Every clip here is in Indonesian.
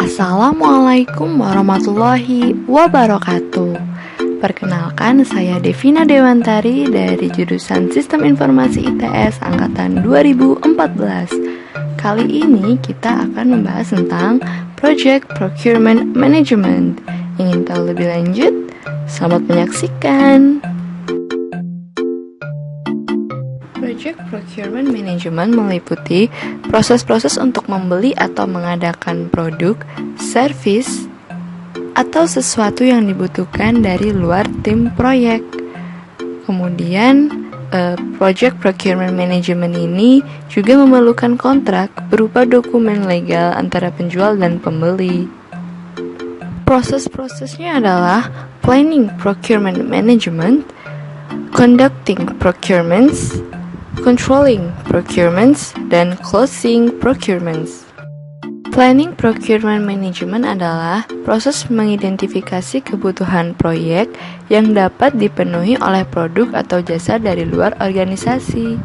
Assalamualaikum warahmatullahi wabarakatuh. Perkenalkan, saya Devina Dewantari dari jurusan Sistem Informasi ITS Angkatan 2014. Kali ini kita akan membahas tentang Project Procurement Management. Ingin tahu lebih lanjut? Selamat menyaksikan. Project Procurement Management meliputi proses-proses untuk membeli atau mengadakan produk, service, atau sesuatu yang dibutuhkan dari luar tim proyek. Kemudian, Project Procurement Management ini juga memerlukan kontrak berupa dokumen legal antara penjual dan pembeli. Proses-prosesnya adalah Planning Procurement Management, Conducting Procurements, Controlling Procurements, dan Closing Procurements. Planning Procurement Management adalah proses mengidentifikasi kebutuhan proyek yang dapat dipenuhi oleh produk atau jasa dari luar organisasi.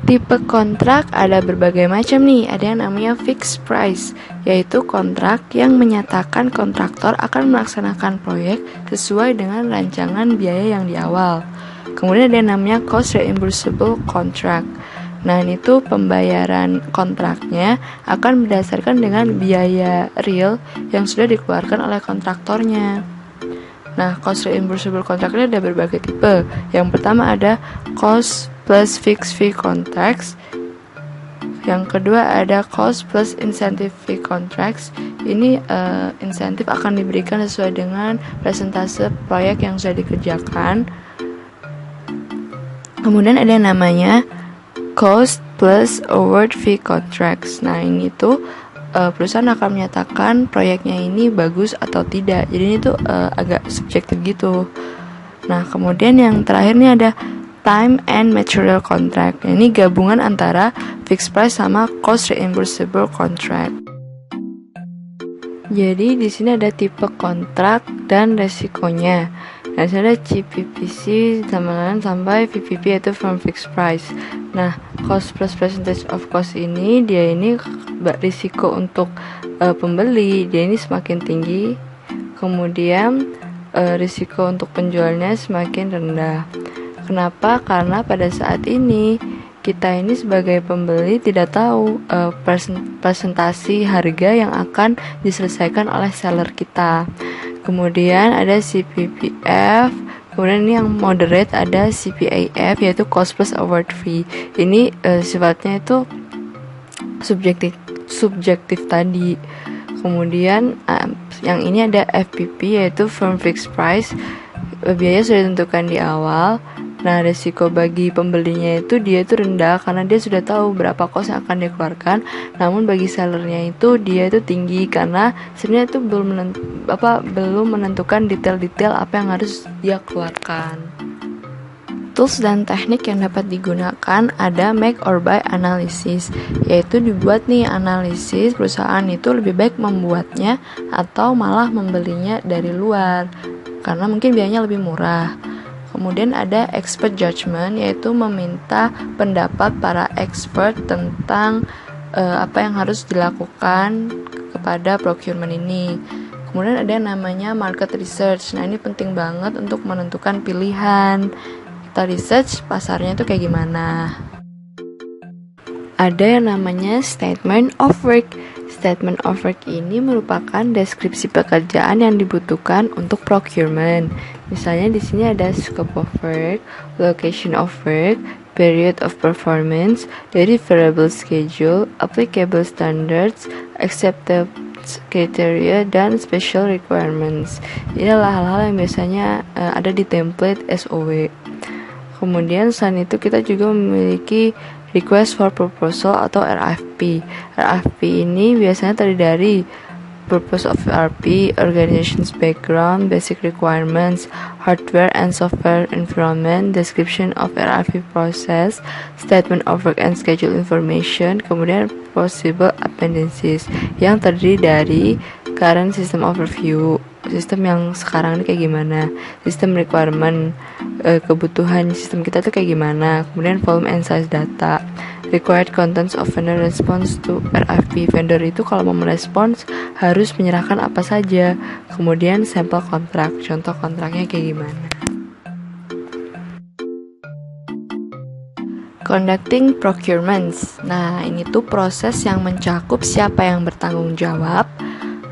Tipe kontrak ada berbagai macam nih, ada yang namanya fixed price, yaitu kontrak yang menyatakan kontraktor akan melaksanakan proyek sesuai dengan rancangan biaya yang di awal. Kemudian ada yang namanya cost reimbursable contract. Nah, itu pembayaran kontraknya akan berdasarkan dengan biaya real yang sudah dikeluarkan oleh kontraktornya. Nah, cost reimbursable contract ini ada berbagai tipe. Yang pertama ada cost plus fixed fee contracts. Yang kedua ada cost plus incentive fee contracts. Ini insentif akan diberikan sesuai dengan persentase proyek yang sudah dikerjakan. Kemudian ada yang namanya cost plus award fee contracts. Nah, ini tuh perusahaan akan menyatakan proyeknya ini bagus atau tidak. Jadi ini tuh agak subjektif gitu. Nah, kemudian yang terakhir nih ada time and material contract. Ini gabungan antara fixed price sama cost reimbursable contract. Jadi di sini ada tipe kontrak dan resikonya. Nah, di sini ada CPPC sampai VPP, yaitu firm fixed price. Nah, cost plus percentage of cost ini dia ini risiko untuk pembeli dia ini semakin tinggi. Kemudian risiko untuk penjualnya semakin rendah. Kenapa? Karena pada saat ini kita ini sebagai pembeli tidak tahu presentasi harga yang akan diselesaikan oleh seller kita. Kemudian ada CPPF, kemudian ini yang moderate ada CPAF, yaitu cost plus award fee. Ini sifatnya itu subjektif tadi. Kemudian yang ini ada FPP, yaitu firm fixed price. Biaya sudah ditentukan di awal. Nah, risiko bagi pembelinya itu dia itu rendah karena dia sudah tahu berapa cost yang akan dikeluarkan. Namun bagi sellernya itu dia itu tinggi karena sebenarnya itu belum menentukan detail-detail apa yang harus dia keluarkan. Tools dan teknik yang dapat digunakan ada make or buy analysis, yaitu dibuat nih analisis perusahaan itu lebih baik membuatnya atau malah membelinya dari luar karena mungkin biayanya lebih murah. Kemudian ada expert judgment, yaitu meminta pendapat para expert tentang apa yang harus dilakukan kepada procurement ini. Kemudian ada yang namanya market research. Nah, ini penting banget untuk menentukan pilihan. Kita research pasarnya itu kayak gimana. Ada yang namanya statement of work. Statement of work ini merupakan deskripsi pekerjaan yang dibutuhkan untuk procurement. Misalnya di sini ada scope of work, location of work, period of performance, deliverable schedule, applicable standards, acceptance criteria, dan special requirements. Ini adalah hal-hal yang biasanya ada di template SOW. Kemudian selain itu kita juga memiliki Request for Proposal atau RFP. RFP ini biasanya terdiri dari Purpose of RFP, Organization's Background, Basic Requirements, Hardware and Software Environment, Description of RFP Process, Statement of Work and Schedule Information, kemudian Possible Appendices yang terdiri dari Current System Overview, sistem yang sekarang ini kayak gimana, sistem requirement, kebutuhan sistem kita tuh kayak gimana, kemudian volume and size data. Required contents of vendor response to RFP. Vendor itu kalau mau merespons harus menyerahkan apa saja. Kemudian sampel kontrak, contoh kontraknya kayak gimana. Conducting procurements. Nah, ini tuh proses yang mencakup siapa yang bertanggung jawab,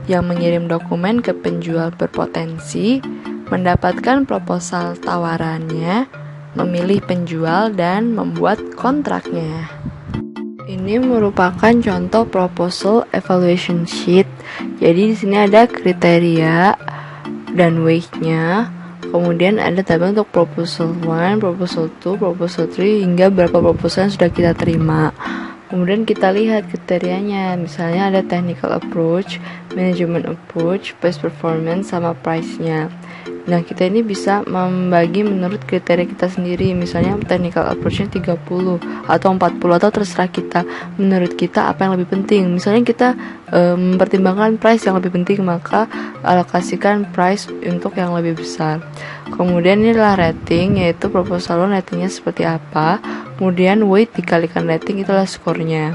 yang mengirim dokumen ke penjual berpotensi, mendapatkan proposal tawarannya, memilih penjual, dan membuat kontraknya. Ini merupakan contoh proposal evaluation sheet. Jadi di sini ada kriteria dan weight-nya. Kemudian ada tabel untuk proposal 1, proposal 2, proposal 3 hingga berapa proposal yang sudah kita terima. Kemudian kita lihat kriterianya, misalnya ada technical approach, management approach, best performance, sama price-nya. Nah, kita ini bisa membagi menurut kriteria kita sendiri. Misalnya technical approach-nya 30 atau 40 atau terserah kita. Menurut kita apa yang lebih penting. Misalnya kita mempertimbangkan price yang lebih penting, maka alokasikan price untuk yang lebih besar. Kemudian ini adalah rating, yaitu proposal ratingnya seperti apa. Kemudian weight dikalikan rating, itulah skornya.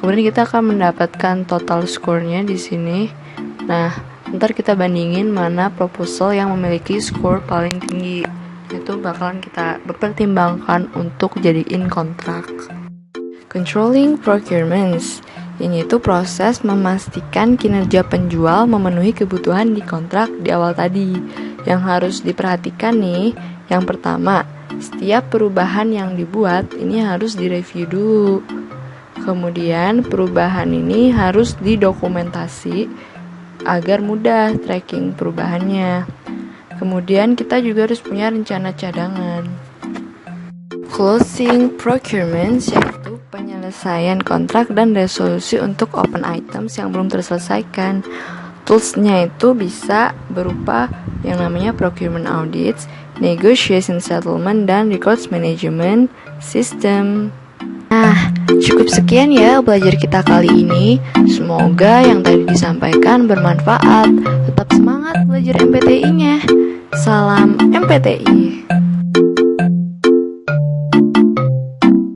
Kemudian kita akan mendapatkan total skornya di sini. Nah, ntar kita bandingin mana proposal yang memiliki skor paling tinggi. Itu bakalan kita pertimbangkan untuk jadiin kontrak. Controlling procurements. Ini itu proses memastikan kinerja penjual memenuhi kebutuhan di kontrak di awal tadi. Yang harus diperhatikan nih, yang pertama, setiap perubahan yang dibuat ini harus direview dulu. Kemudian perubahan ini harus didokumentasi agar mudah tracking perubahannya. Kemudian kita juga harus punya rencana cadangan. Closing procurements, yaitu penyelesaian kontrak dan resolusi untuk open items yang belum terselesaikan. Toolsnya itu bisa berupa yang namanya procurement audits, negotiation settlement, dan records management system. Nah, cukup sekian ya belajar kita kali ini. Semoga yang tadi disampaikan bermanfaat. Tetap semangat belajar MPTI-nya. Salam MPTI.